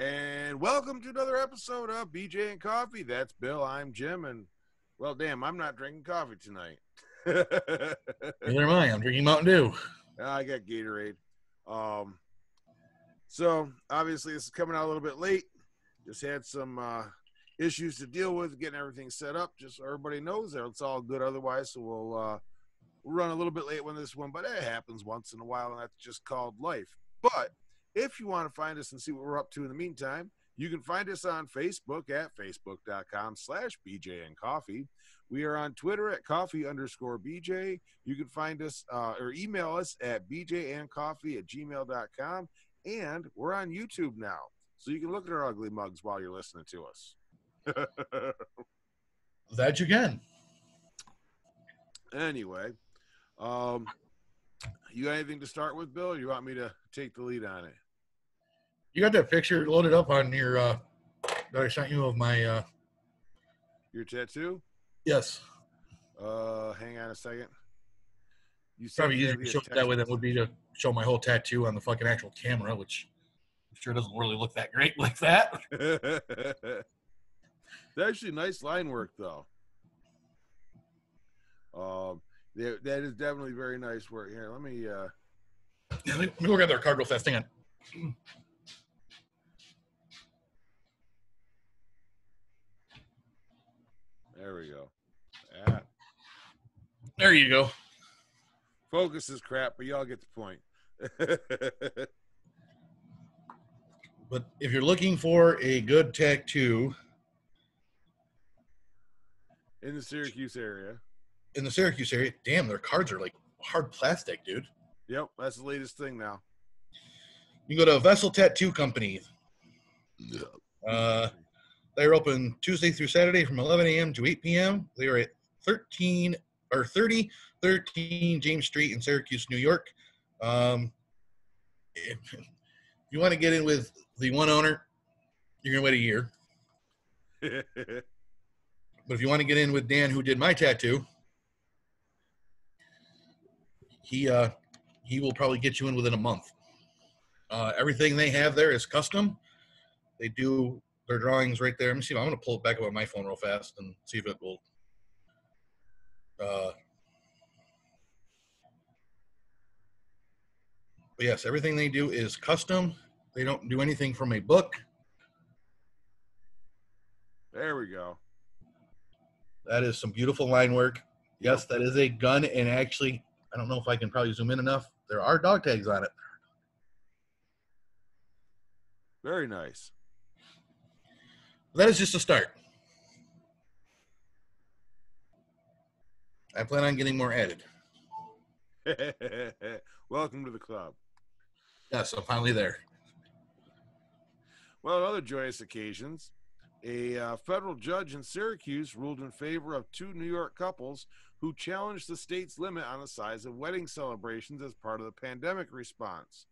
And welcome to another episode of BJ and Coffee. That's Bill. I'm Jim. And, well, damn, I'm not drinking coffee tonight. Neither am I. I'm drinking Mountain Dew. I got Gatorade. So, obviously, this is coming out a little bit late. Just had some issues to deal with, getting everything set up. Just so everybody knows that it's all good otherwise. So, we'll run a little bit late on this one, but it happens once in a while, and that's just called life. But if you want to find us and see what we're up to in the meantime, you can find us on Facebook at facebook.com/BJ and Coffee. We are on Twitter at coffee_BJ. You can find us or email us at bjandcoffee@gmail.com. And we're on YouTube now. So you can look at our ugly mugs while you're listening to us. That you can. Anyway, you got anything to start with, Bill, or you want me to take the lead on it? You got that picture loaded up on your that I sent you of my Your tattoo? Yes. Hang on a second. You said Probably easier to show it that way than would be to show my whole tattoo on the fucking actual camera, which I'm sure doesn't really look that great like that. It's actually nice line work, though. That is definitely very nice work. Here, let me let me go grab their card real fast. Hang on. There we go. There you go. Focus is crap, but y'all get the point. But if you're looking for a good tattoo in the Syracuse area, damn, their cards are like hard plastic, dude. Yep, that's the latest thing now. You can go to Vessel Tattoo Company. They're open Tuesday through Saturday from 11 a.m. to 8 p.m. They are at 3013 James Street in Syracuse, New York. If you want to get in with the one owner, you're going to wait a year. But if you want to get in with Dan, who did my tattoo, he will probably get you in within a month. Everything they have there is custom. They do their drawings right there. Let me see. I'm going to pull it back up on my phone real fast and see if it will. But yes, everything they do is custom. They don't do anything from a book. There we go. That is some beautiful line work. Yes, that is a gun, and actually, I don't know if I can probably zoom in enough. There are dog tags on it. Very nice. That is just a start. I plan on getting more added. Welcome to the club. Yes, I'm finally there. Well, on other joyous occasions, a federal judge in Syracuse ruled in favor of two New York couples who challenged the state's limit on the size of wedding celebrations as part of the pandemic response.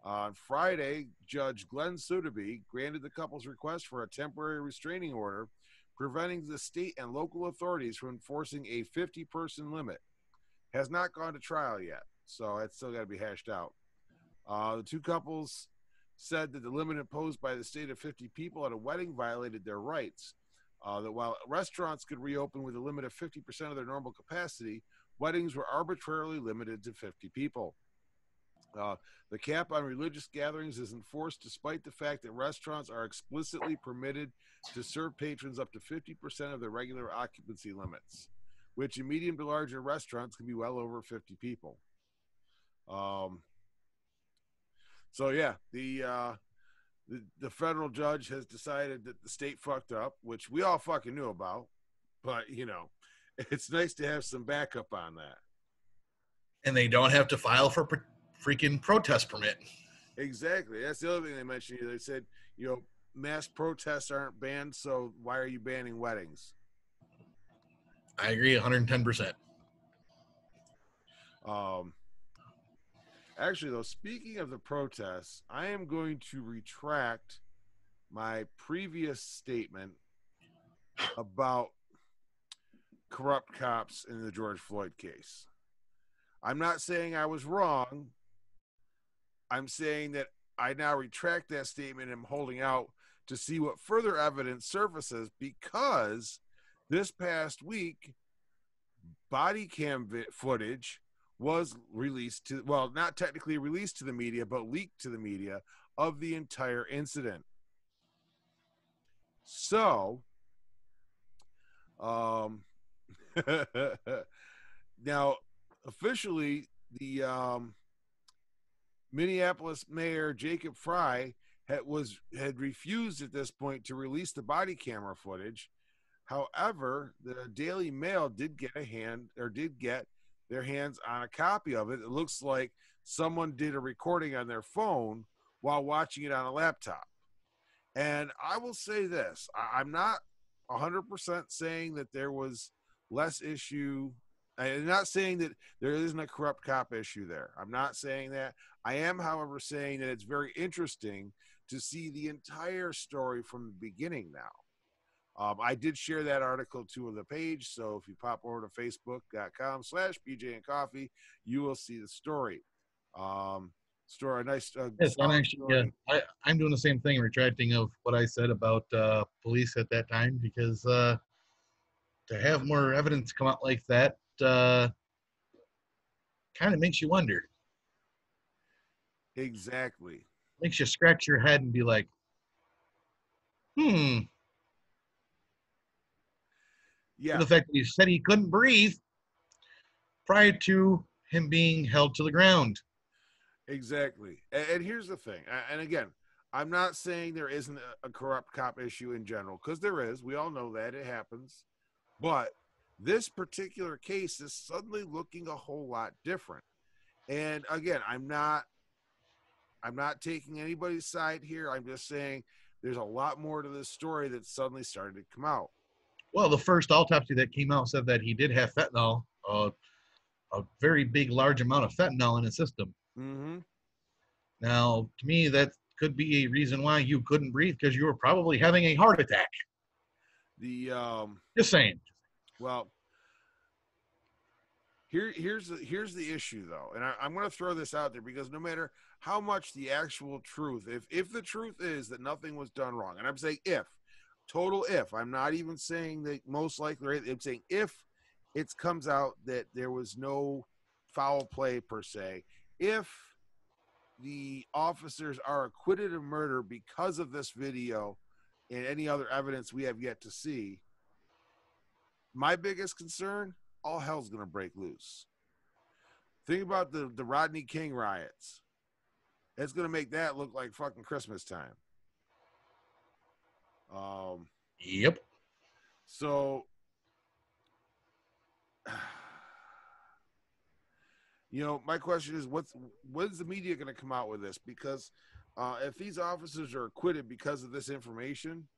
On Friday, Judge Glenn Sotheby granted the couple's request for a temporary restraining order, preventing the state and local authorities from enforcing a 50-person limit. Has not gone to trial yet, so it's still got to be hashed out. The two couples said that the limit imposed by the state of 50 people at a wedding violated their rights. That while restaurants could reopen with a limit of 50% of their normal capacity, weddings were arbitrarily limited to 50 people. The cap on religious gatherings is enforced despite the fact that restaurants are explicitly permitted to serve patrons up to 50% of their regular occupancy limits, which in medium to larger restaurants can be well over 50 people. So yeah, the federal judge has decided that the state fucked up, which we all fucking knew about, but you know, it's nice to have some backup on that. And they don't have to file for freaking protest permit. Exactly. That's the other thing they mentioned. They said, you know, mass protests aren't banned, so why are you banning weddings? I agree 110%. Actually, though, speaking of the protests, I am going to retract my previous statement about corrupt cops in the George Floyd case. I'm not saying I was wrong. I'm saying that I now retract that statement and I'm holding out to see what further evidence surfaces, because this past week, body cam footage was released to, well, not technically released to the media, but leaked to the media of the entire incident. So, um, now officially, the Minneapolis Mayor Jacob Fry had refused at this point to release the body camera footage. However, the Daily Mail did get their hands on a copy of it. It looks like someone did a recording on their phone while watching it on a laptop. And I will say this, I'm not 100% saying that there was less issue. I'm not saying that there isn't a corrupt cop issue there. I'm not saying that. I am, however, saying that it's very interesting to see the entire story from the beginning now. I did share that article to the page, so if you pop over to facebook.com/PJ and Coffee, you will see the story. A nice Yes, I'm solid actually, yeah, story. I'm doing the same thing, retracting of what I said about police at that time, because to have more evidence come out like that kind of makes you wonder. Exactly. Makes you scratch your head and be like, hmm. Yeah, For the fact that he said he couldn't breathe prior to him being held to the ground. exactly. And here's the thing. And again, I'm not saying there isn't a corrupt cop issue in general, because there is. We all know that it happens. But this particular case is suddenly looking a whole lot different. And again, I'm not taking anybody's side here. I'm just saying there's a lot more to this story that suddenly started to come out. Well, the first autopsy that came out said that he did have fentanyl, a very big, large amount of fentanyl in his system. Mm-hmm. Now, to me, that could be a reason why you couldn't breathe, because you were probably having a heart attack. The Just saying. well, here's the issue though, and I'm going to throw this out there, because no matter how much the actual truth, if the truth is that nothing was done wrong, and I'm saying if, I'm not even saying that most likely, I'm saying if it comes out that there was no foul play per se, if the officers are acquitted of murder because of this video and any other evidence we have yet to see, my biggest concern, all hell's going to break loose. Think about the Rodney King riots. It's going to make that look like fucking Christmas time. Yep. So, my question is, what is the media going to come out with this? Because if these officers are acquitted because of this information,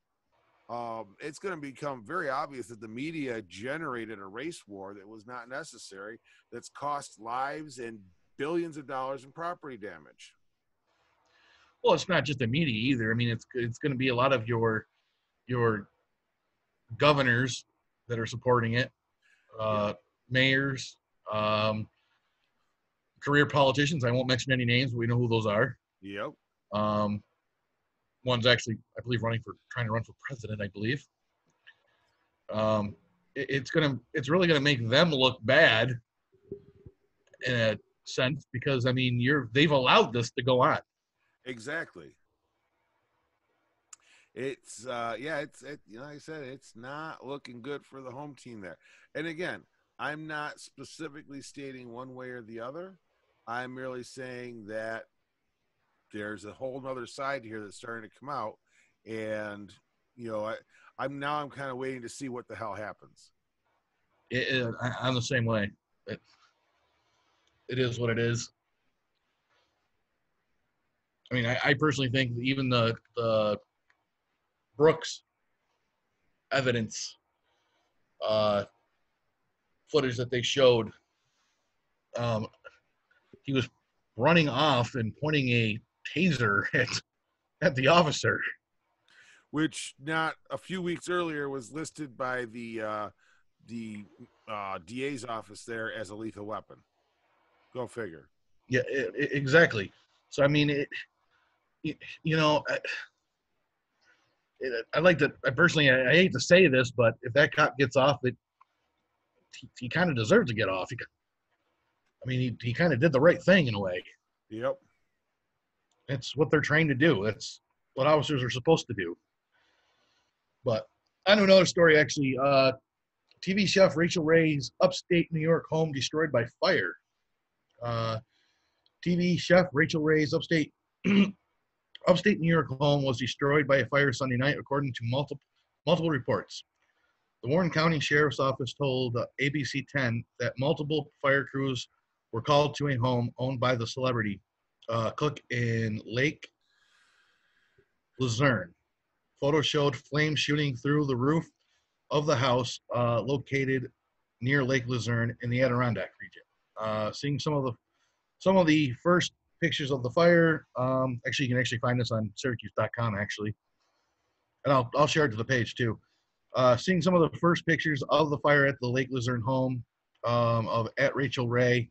it's going to become very obvious that the media generated a race war that was not necessary, that's cost lives and billions of dollars in property damage. Well, it's not just the media either. I mean, it's going to be a lot of your governors that are supporting it, mayors, career politicians. I won't mention any names, but we know who those are. Yep. One's actually, I believe, trying to run for president, I believe. It's really gonna make them look bad in a sense, because I mean, they've allowed this to go on. Exactly. It's like I said, it's not looking good for the home team there. And again, I'm not specifically stating one way or the other. I'm merely saying that there's a whole other side here that's starting to come out, and I'm kind of waiting to see what the hell happens. I'm the same way. It is what it is. I mean, I personally think that even the Brooks evidence footage that they showed, he was running off and pointing a taser at the officer, which not a few weeks earlier was listed by the DA's office there as a lethal weapon. Go figure. Yeah, exactly. So I mean, you know, I like to. I personally, I hate to say this, but if that cop gets off, he kind of deserves to get off. I mean, he kind of did the right thing in a way. Yep. It's what they're trained to do. It's what officers are supposed to do. But I know another story actually. TV chef Rachel Ray's upstate New York home destroyed by fire. Uh, TV chef Rachel Ray's upstate upstate New York home was destroyed by a fire Sunday night, according to multiple reports. The Warren County Sheriff's Office told ABC 10 that multiple fire crews were called to a home owned by the celebrity cook in Lake Luzerne. Photos showed flames shooting through the roof of the house located near Lake Luzerne in the Adirondack region. Seeing some of the first pictures of the fire. Actually, you can actually find this on Syracuse.com actually, and I'll share it to the page too. Seeing some of the first pictures of the fire at the Lake Luzerne home of at Rachel Ray,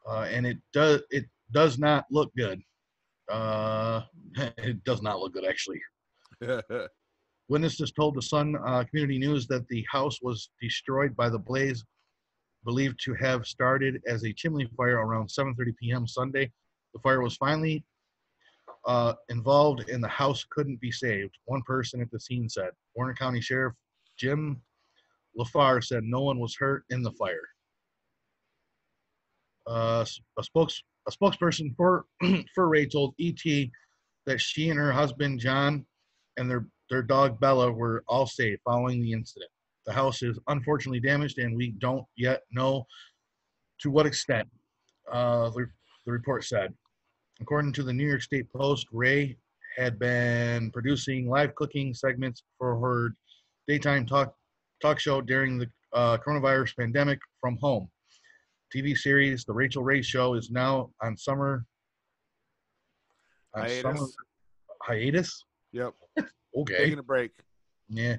and it does not look good. It does not look good actually. Witnesses told the Sun Community News that the house was destroyed by the blaze, believed to have started as a chimney fire around 7:30 p.m. Sunday. The fire was finally involved and the house couldn't be saved. One person at the scene said. Warren County Sheriff Jim LaFar said no one was hurt in the fire. A spokesperson for Ray told ET that she and her husband John and their dog Bella were all safe following the incident. The house is unfortunately damaged, and we don't yet know to what extent, the report said. According to the New York State Post, Ray had been producing live cooking segments for her daytime talk show during the coronavirus pandemic from home. TV series The Rachel Ray Show is now on summer hiatus. Yep. Okay. Taking a break. Yeah.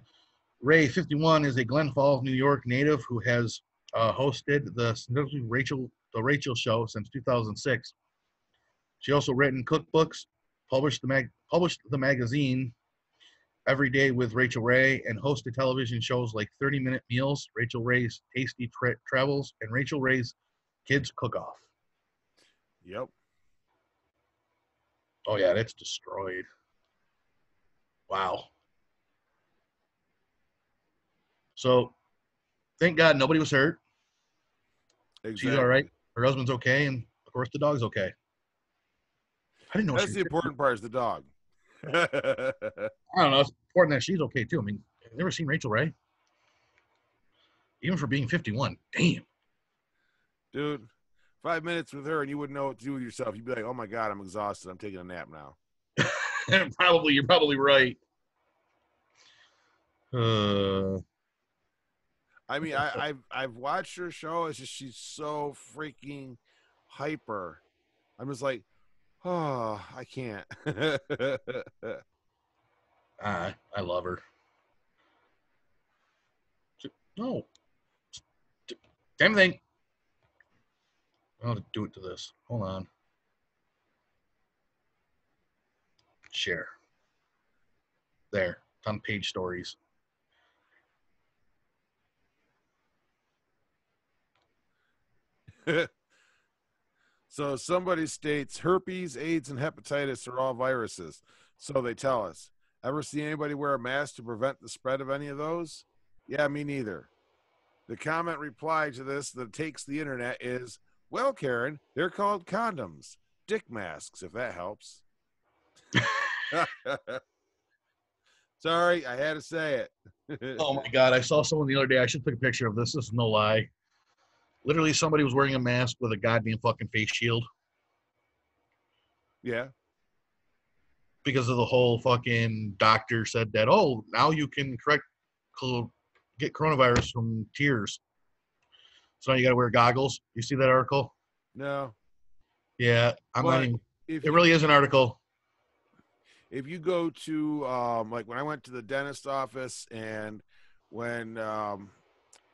Ray, 51, is a Glen Falls, New York native who has hosted the Rachel Show since 2006. She also written cookbooks, published the magazine Every Day with Rachel Ray, and hosted television shows like 30-Minute Meals, Rachel Ray's Tasty Travels, and Rachel Ray's Kids Cook-Off. Yep. Oh, yeah, that's destroyed. Wow. So, thank God nobody was hurt. Exactly. She's all right. Her husband's okay, and, of course, the dog's okay. I didn't know. That's the important part is the dog. I don't know. It's important that she's okay, too. I mean, have you ever seen Rachel Ray? Even for being 51. Damn. Dude, 5 minutes with her and you wouldn't know what to do with yourself. You'd be like, oh, my God, I'm exhausted. I'm taking a nap now. You're probably right. I mean, I've watched her show. It's just she's so freaking hyper. I'm just like, oh, I can't. I love her. No. Damn thing. I'll do it to this. Hold on. Share. There. It's on page stories. So somebody states herpes, AIDS, and hepatitis are all viruses. So they tell us. Ever see anybody wear a mask to prevent the spread of any of those? Yeah, me neither. The comment reply to this that takes the internet is, well, Karen, they're called condoms. Dick masks, if that helps. Sorry, I had to say it. Oh, my God. I saw someone the other day. I should take a picture of this. This is no lie. Literally, somebody was wearing a mask with a goddamn fucking face shield. Yeah. Because of the whole fucking doctor said that, oh, now you can get coronavirus from tears. So now you got to wear goggles. You see that article? No. Yeah, it really is an article. If you go to, like when I went to the dentist office and when,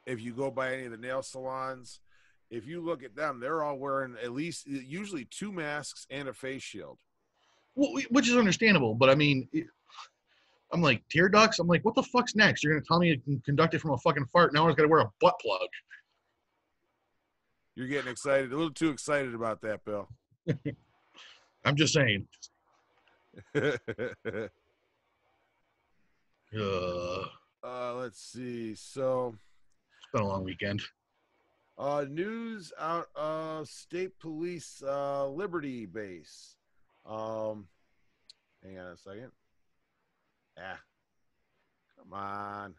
if you go by any of the nail salons, if you look at them, they're all wearing at least usually 2 masks and a face shield. which is understandable. But I mean, I'm like, tear ducts? I'm like, what the fuck's next? You're going to tell me you can conduct it from a fucking fart? Now I was going to wear a butt plug. You're getting excited, a little too excited about that, Bill. I'm just saying. Let's see. So, it's been a long weekend. News out of State Police Liberty Base. Hang on a second. Come on.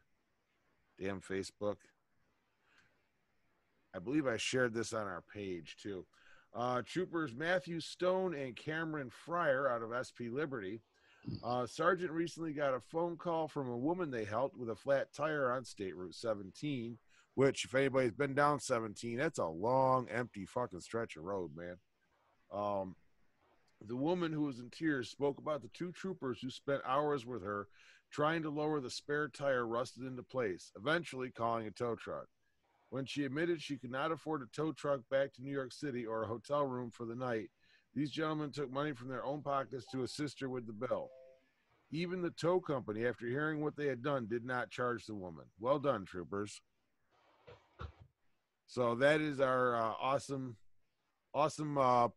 Damn Facebook. I believe I shared this on our page too. Troopers Matthew Stone and Cameron Fryer out of SP Liberty. Sergeant recently got a phone call from a woman they helped with a flat tire on State Route 17, which, if anybody's been down 17, that's a long, empty fucking stretch of road, man. The woman, who was in tears, spoke about the two troopers who spent hours with her trying to lower the spare tire rusted into place, eventually calling a tow truck. When she admitted she could not afford a tow truck back to New York City or a hotel room for the night, these gentlemen took money from their own pockets to assist her with the bill. Even the tow company, after hearing what they had done, did not charge the woman. Well done, troopers. So that is our awesome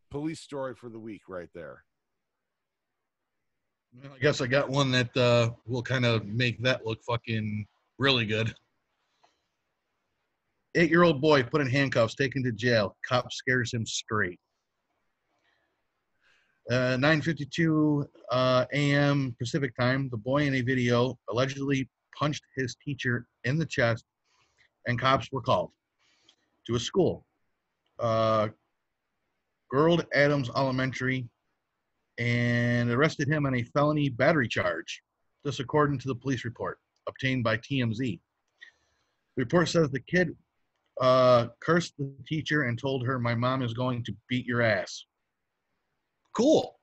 police story for the week right there. I guess I got one that will kind of make that look fucking really good. 8-year-old boy put in handcuffs, taken to jail. Cop scares him straight. 9:52 a.m. Pacific time, the boy in a video allegedly punched his teacher in the chest, and cops were called to a school, Gerald Adams Elementary, and arrested him on a felony battery charge. This according to the police report obtained by TMZ. The report says the kid cursed the teacher and told her, "My mom is going to beat your ass." Cool.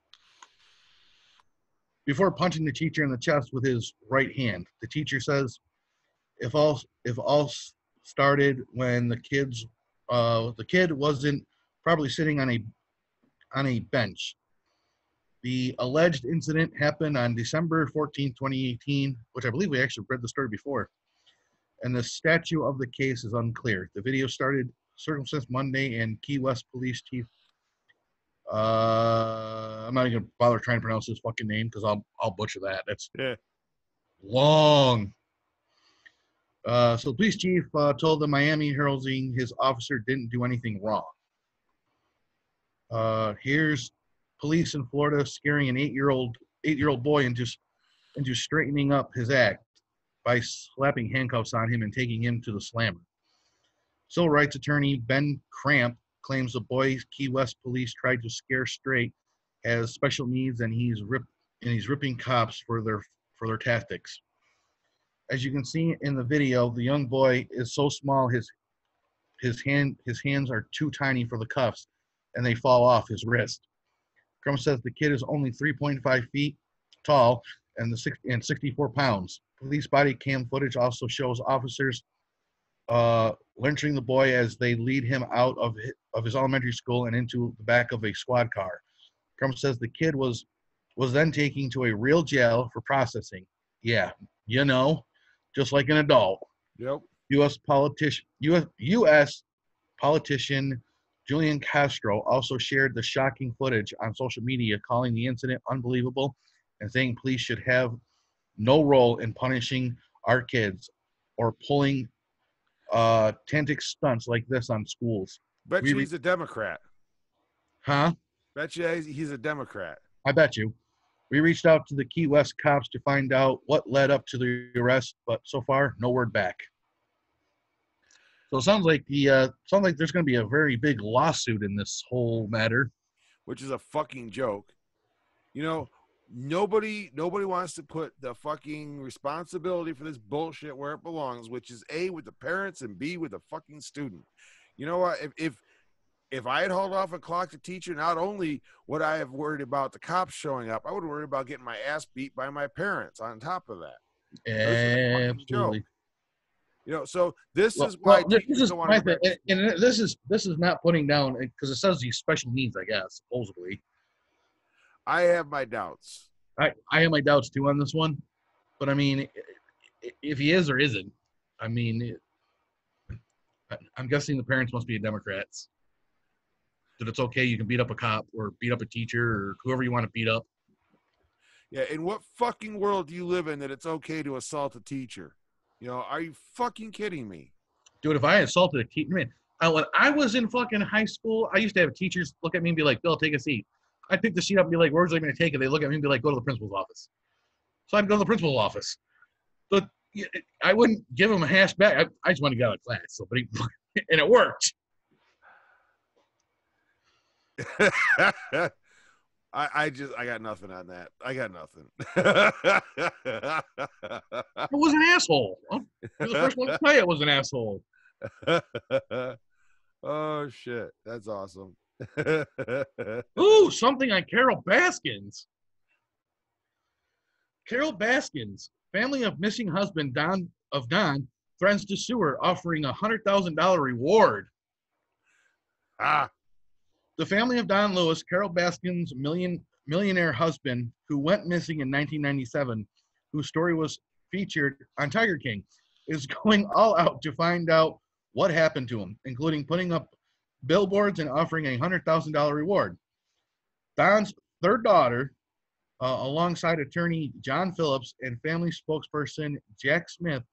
Before punching the teacher in the chest with his right hand, the teacher says, "If all started when the kid wasn't probably sitting on a bench." The alleged incident happened on December 14, 2018, which I believe we actually read the story before. And the statute of the case is unclear. The video started circumstance Monday, and Key West Police Chief, I'm not even going to bother trying to pronounce his fucking name because I'll butcher that. That's long. So the police chief told the Miami Herald his officer didn't do anything wrong. Here's police in Florida scaring an 8-year-old boy into straightening up his act by slapping handcuffs on him and taking him to the slammer. Civil rights attorney Ben Cramp claims the boy Key West police tried to scare straight, has special needs, and he's ripping cops for their tactics. As you can see in the video, the young boy is so small his hands are too tiny for the cuffs, and they fall off his wrist. Crum says the kid is only 3.5 feet tall and 64 pounds. Police body cam footage also shows officers lynching the boy as they lead him out of his elementary school and into the back of a squad car. Crum says the kid was then taken to a real jail for processing. Yeah, just like an adult. Yep. U.S. politician Julian Castro also shared the shocking footage on social media, calling the incident unbelievable and saying police should have no role in punishing our kids or pulling tactic stunts like this on schools. Bet you he's a Democrat. Huh? Bet you he's a Democrat. I bet you. We reached out to the Key West cops to find out what led up to the arrest, but so far, no word back. So it sounds like there's going to be a very big lawsuit in this whole matter, which is a fucking joke. Nobody wants to put the fucking responsibility for this bullshit where it belongs, which is A, with the parents, and B, with the fucking student. You know what? If I had hauled off a clock to teacher, not only would I have worried about the cops showing up, I would worry about getting my ass beat by my parents on top of that. Absolutely. So this is why this is my thing, and this is not putting down, because it says these special needs, I guess, supposedly. I have my doubts. I have my doubts too on this one, but I mean, if he is or isn't, I mean, I'm guessing the parents must be Democrats. That it's okay, you can beat up a cop or beat up a teacher or whoever you want to beat up. Yeah, in what fucking world do you live in that it's okay to assault a teacher? You know, are you fucking kidding me? Dude, if I assaulted a teacher, man, when I was in fucking high school, I used to have teachers look at me and be like, Bill, take a seat. I'd pick the seat up and be like, where's I going to take it? They look at me and be like, go to the principal's office. So I'd go to the principal's office. But I wouldn't give him a hash back. I just wanted to get out of class. So, but and it worked. I got nothing on that. I got nothing. I was an asshole. You're the first one to tell you I was an asshole. Oh shit, that's awesome. Ooh, something on Carol Baskins. Carol Baskins, family of missing husband Don threatens to sue her, offering $100,000 reward. The family of Don Lewis, Carol Baskins' millionaire husband, who went missing in 1997, whose story was featured on Tiger King, is going all out to find out what happened to him, including putting up billboards and offering a $100,000 reward. Don's third daughter, alongside attorney John Phillips and family spokesperson Jack Smith,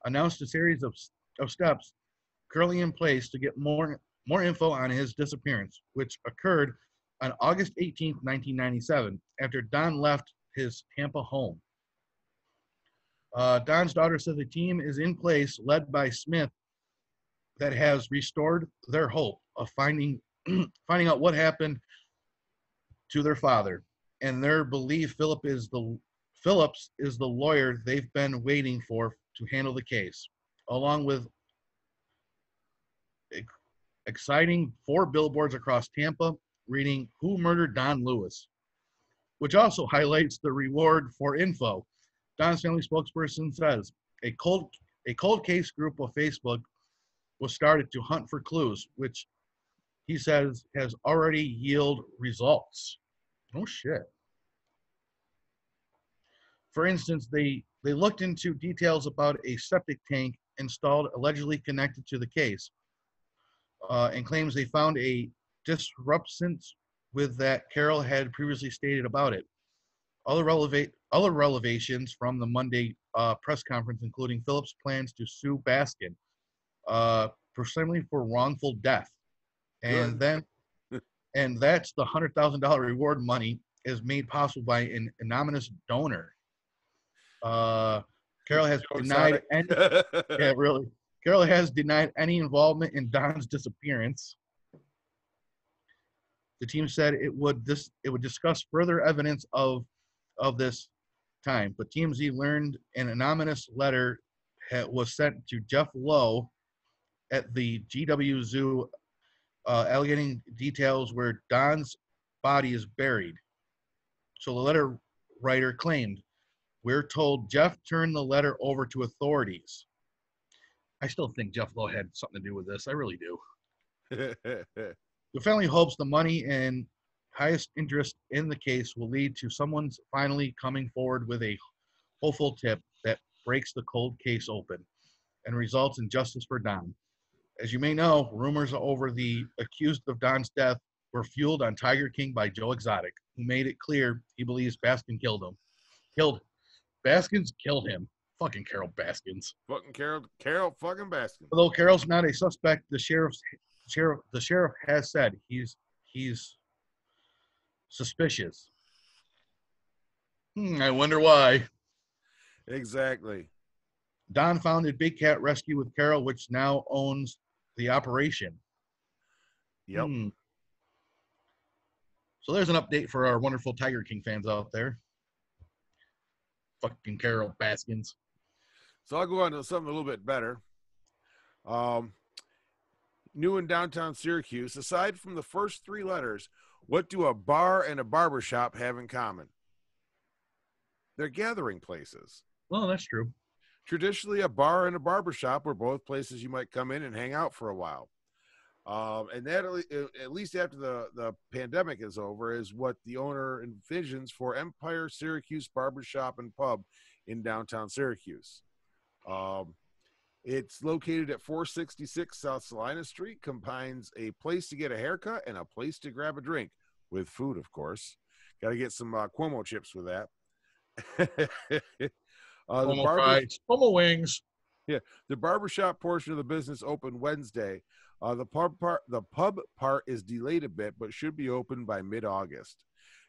announced a series of steps currently in place to get more info on his disappearance, which occurred on August 18, 1997, after Don left his Tampa home. Don's daughter says a team is in place led by Smith that has restored their hope of finding out what happened to their father, and their belief Phillips is the lawyer they've been waiting for to handle the case, along with exciting 4 billboards across Tampa reading "Who Murdered Don Lewis," which also highlights the reward for info. Don's family spokesperson says a cold case group of Facebook was started to hunt for clues, which he says has already yielded results. Oh shit. For instance, they looked into details about a septic tank installed allegedly connected to the case, and claims they found a disruptance with that Carol had previously stated about it. Other revelations from the Monday press conference, including Phillips' plans to sue Baskin, presumably for wrongful death, and that's the $100,000 reward money is made possible by an anonymous donor. Carol has denied any. Yeah, really. Carol has denied any involvement in Don's disappearance. The team said it would discuss further evidence of this time, but TMZ learned an anonymous letter was sent to Jeff Lowe at the GW Zoo, alleging details where Don's body is buried. So the letter writer claimed, "We're told Jeff turned the letter over to authorities." I still think Jeff Lowe had something to do with this. I really do. The family hopes the money and highest interest in the case will lead to someone's finally coming forward with a hopeful tip that breaks the cold case open and results in justice for Don. As you may know, rumors over the accused of Don's death were fueled on Tiger King by Joe Exotic, who made it clear he believes Baskin killed him. Baskins killed him. Fucking Carol Baskins. Fucking Carol fucking Baskins. Although Carol's not a suspect, the sheriff has said he's suspicious. I wonder why. Exactly. Don founded Big Cat Rescue with Carol, which now owns the operation. Yep. So there's an update for our wonderful Tiger King fans out there. Fucking Carol Baskins. So I'll go on to something a little bit better. New in downtown Syracuse, aside from the first 3 letters, what do a bar and a barbershop have in common? They're gathering places. Well, that's true. Traditionally, a bar and a barbershop were both places you might come in and hang out for a while. And that, at least after the pandemic is over, is what the owner envisions for Empire Syracuse Barbershop and Pub in downtown Syracuse. Um, it's located at 466 South Salina Street, combines a place to get a haircut and a place to grab a drink, with food, of course. Got to get some Cuomo chips with that. The Homo barber, fries, homo wings. yeah, the barbershop portion of the business opened Wednesday. The pub part is delayed a bit, but should be open by mid-August.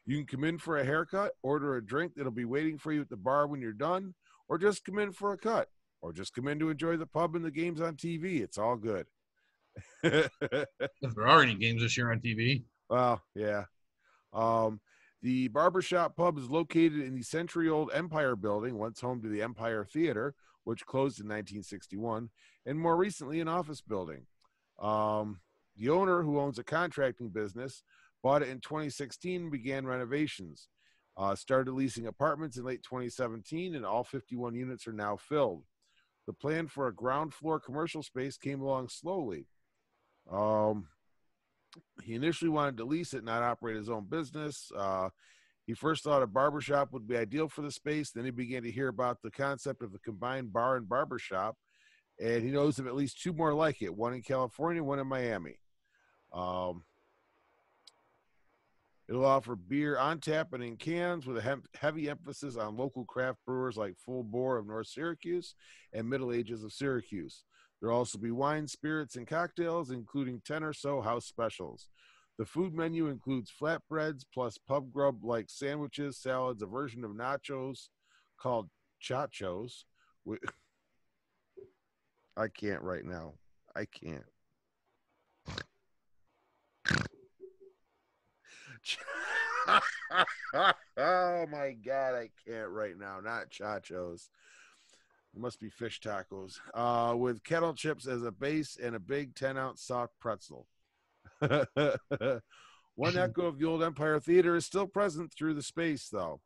You can come in for a haircut, order a drink that'll be waiting for you at the bar when you're done, or just come in for a cut, or just come in to enjoy the pub and the games on TV. It's all good. If there are any games this year on TV. Well, yeah. The Barbershop Pub is located in the century-old Empire building, once home to the Empire Theater, which closed in 1961, and more recently an office building. The owner, who owns a contracting business, bought it in 2016 and began renovations. Started leasing apartments in late 2017, and all 51 units are now filled. The plan for a ground floor commercial space came along slowly. He initially wanted to lease it, not operate his own business. He first thought a barbershop would be ideal for the space. Then he began to hear about the concept of the combined bar and barbershop, and he knows of at least two more like it, one in California, one in Miami. It'll offer beer on tap and in cans with a heavy emphasis on local craft brewers like Full Bore of North Syracuse and Middle Ages of Syracuse. There'll also be wine, spirits, and cocktails, including 10 or so house specials. The food menu includes flatbreads plus pub grub like sandwiches, salads, a version of nachos called chachos. I can't right now. I can't. Oh my God, I can't right now. Not chachos. It must be fish tacos. With kettle chips as a base and a big 10-ounce soft pretzel. One echo of the old Empire Theater is still present through the space, though.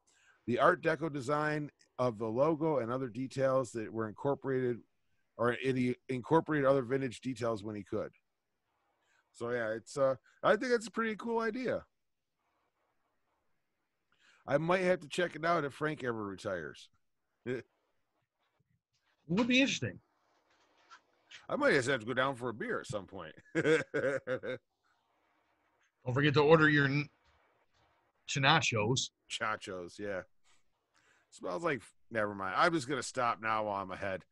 The Art Deco design of the logo and other details that were incorporated, or he incorporated other vintage details when he could. So yeah, it's I think that's a pretty cool idea. I might have to check it out if Frank ever retires. It would be interesting. I might just have to go down for a beer at some point. Don't forget to order your nachos. Chachos, yeah. Smells like, never mind. I'm just going to stop now while I'm ahead.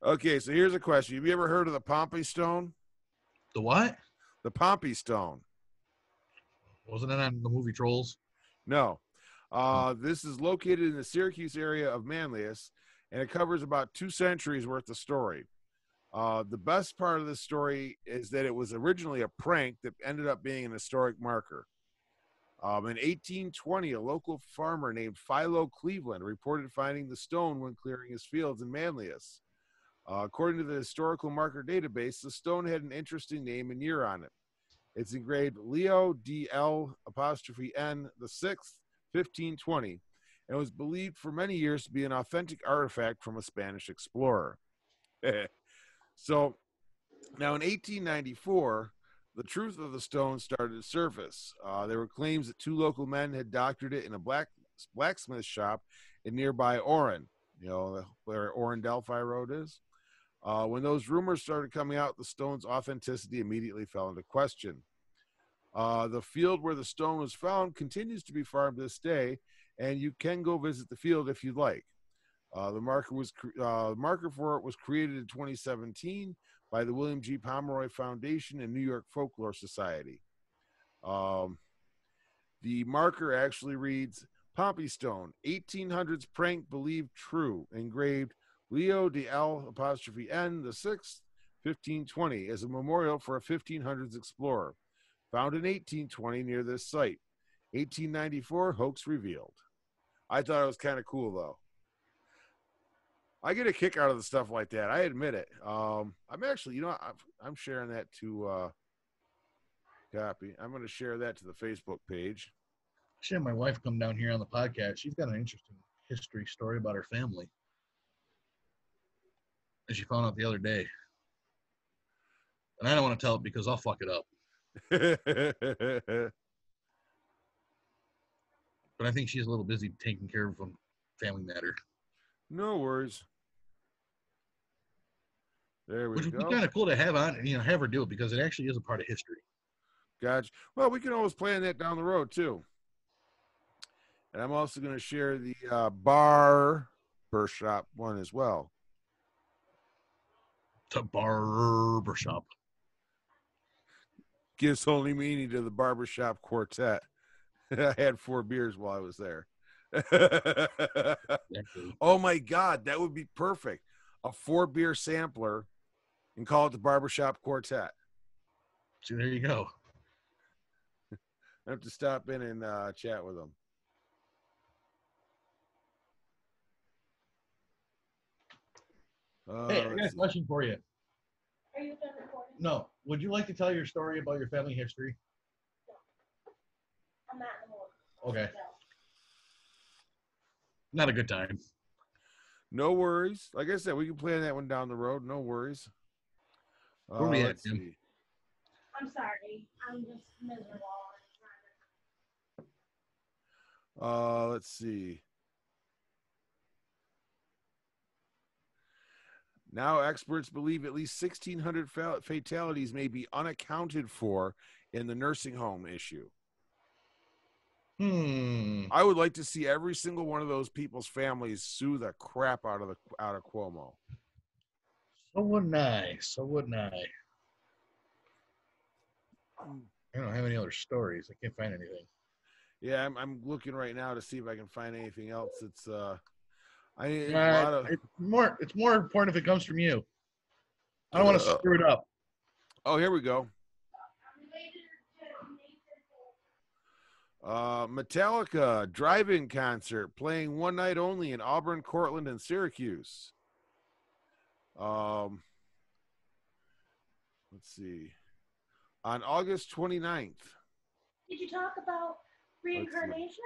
Okay, so here's a question. Have you ever heard of the Pompey Stone? The what? The Pompey Stone. Wasn't it on the movie Trolls? No. This is located in the Syracuse area of Manlius, and it covers about 2 centuries worth of story. The best part of this story is that it was originally a prank that ended up being an historic marker. In 1820, a local farmer named Philo Cleveland reported finding the stone when clearing his fields in Manlius. According to the historical marker database, the stone had an interesting name and year on it. It's engraved Leo DL apostrophe N the 6th, 1520, and was believed for many years to be an authentic artifact from a Spanish explorer. So now in 1894, the truth of the stone started to surface. There were claims that 2 local men had doctored it in a blacksmith shop in nearby Orrin, where Orrin Delphi Road is. When those rumors started coming out, the stone's authenticity immediately fell into question. The field where the stone was found continues to be farmed this day, and you can go visit the field if you'd like. The marker for it was created in 2017 by the William G. Pomeroy Foundation and New York Folklore Society. The marker actually reads, Pompey Stone, 1800s prank believed true, engraved Leo DL apostrophe N the 6th, 1520, as a memorial for a 1500s explorer. Found in 1820 near this site. 1894, hoax revealed. I thought it was kind of cool, though. I get a kick out of the stuff like that. I admit it. I'm actually, I'm sharing that to copy. I'm going to share that to the Facebook page. I should have my wife come down here on the podcast. She's got an interesting history story about her family. and she found out the other day. And I don't want to tell it because I'll fuck it up. But I think she's a little busy taking care of a family matter. No worries. There we Which would go. be kind of cool to have on, have her do it because it actually is a part of history. Gotcha. Well, we can always plan that down the road too. And I'm also going to share the barber shop one as well. To barbershop. Gives only meaning to the barbershop quartet. I had 4 beers while I was there. Exactly. Oh my God, that would be perfect. A 4-beer sampler and call it the barbershop quartet. See, there you go. I have to stop in and chat with them. Hey, I got a question for you. Are you done recording? No. Would you like to tell your story about your family history? I'm not in the mood. Okay. Not a good time. No worries. Like I said, we can plan that one down the road. No worries. Where we at, let's Jim? see. I'm sorry. I'm just miserable. Let's see. Now experts believe at least 1,600 fatalities may be unaccounted for in the nursing home issue. I would like to see every single one of those people's families sue the crap out of Cuomo. So wouldn't I. I don't have any other stories. I can't find anything. Yeah, I'm looking right now to see if I can find anything else. It's a lot of. It's more important if it comes from you. I don't want to screw it up. Oh, here we go. Metallica drive-in concert playing one night only in Auburn, Cortland, and Syracuse. Let's see. On August 29th. Did you talk about reincarnation?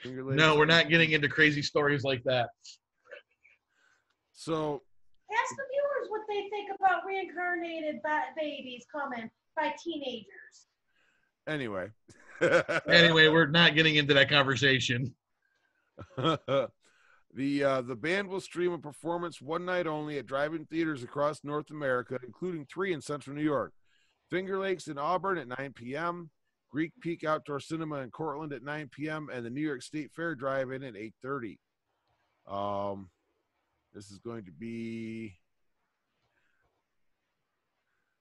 No, we're not getting into crazy stories like that. So ask the viewers what they think about reincarnated babies coming by teenagers. Anyway. We're not getting into that conversation. The band will stream a performance one night only at drive-in theaters across North America, including 3 in Central New York. Finger Lakes in Auburn at 9 p.m., Greek Peak Outdoor Cinema in Cortland at 9 p.m., and the New York State Fair Drive-In at 8:30. This is going to be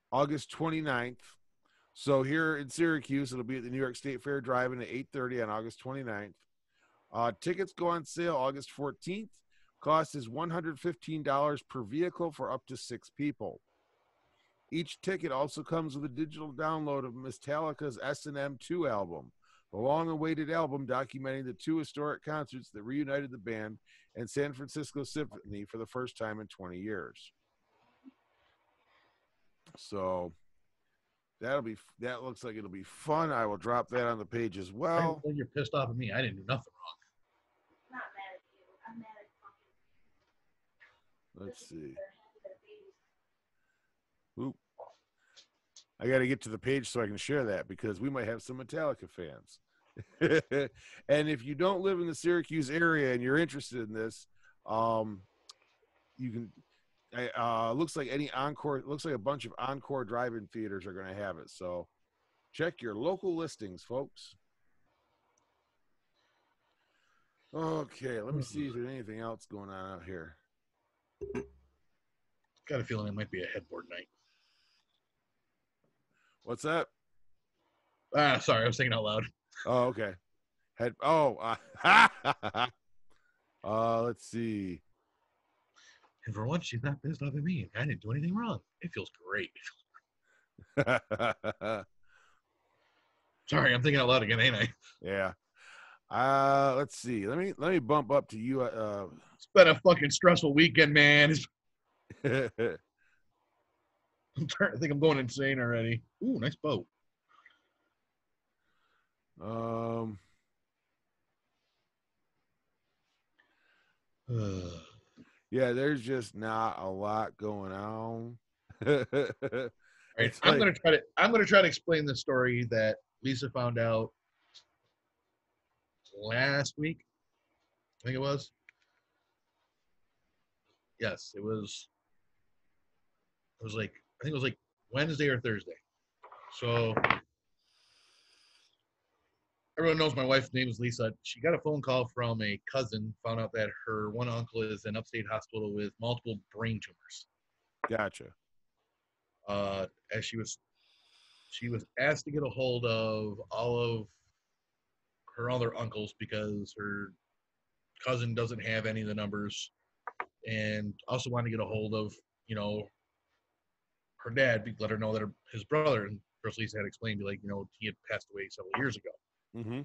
August 29th. So here in Syracuse, it'll be at the New York State Fair Drive-In at 8:30 on August 29th. Tickets go on sale August 14th. Cost is $115 per vehicle for up to 6 people. Each ticket also comes with a digital download of Metallica's S&M 2 album, the long-awaited album documenting the 2 historic concerts that reunited the band and San Francisco Symphony for the first time in 20 years. So that looks like it'll be fun. I will drop that on the page as well. You're pissed off at me. I didn't do nothing wrong. Not mad at you. I'm mad at Let's see. Oop. I got to get to the page so I can share that because we might have some Metallica fans. And if you don't live in the Syracuse area and you're interested in this, you can. Looks like a bunch of Encore drive-in theaters are going to have it. So check your local listings, folks. Okay, let me see if there's anything else going on out here. Got a feeling it might be a headboard night. What's that? Sorry, I was thinking out loud. Oh, okay. Let's see. And for once, she's not pissed off at me. I didn't do anything wrong. It feels great. Sorry, I'm thinking out loud again, ain't I? Yeah. Let's see. Let me bump up to you. It's been a fucking stressful weekend, man. I'm starting to think I'm going insane already. Ooh, nice boat. Yeah, there's just not a lot going on. All right, It's I'm like, gonna try to explain the story that Lisa found out last week. I think it was. Yes, it was. It was like I think it was like Wednesday or Thursday. So everyone knows my wife's name is Lisa. She got a phone call from a cousin, found out that her one uncle is in upstate hospital with multiple brain tumors. gotcha. As she was asked to get a hold of all of her other uncles because her cousin doesn't have any of the numbers, and also wanted to get a hold of, you know, her dad, let her know that his brother, and Chris Lisa had explained, like, you know, he had passed away several years ago. Mm-hmm.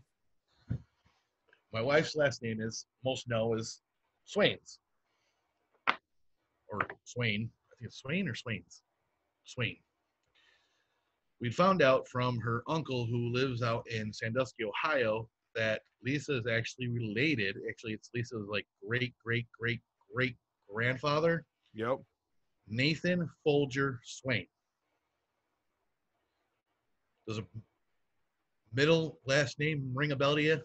My wife's last name is, most know, is Swains. Or Swain. I think it's Swain or Swains. Swain. We found out from her uncle who lives out in Sandusky, Ohio, that Lisa is actually related. Actually, it's Lisa's like great, great, great, great grandfather, Yep. Nathan Folger Swain. Does a middle last name ring a bell to you?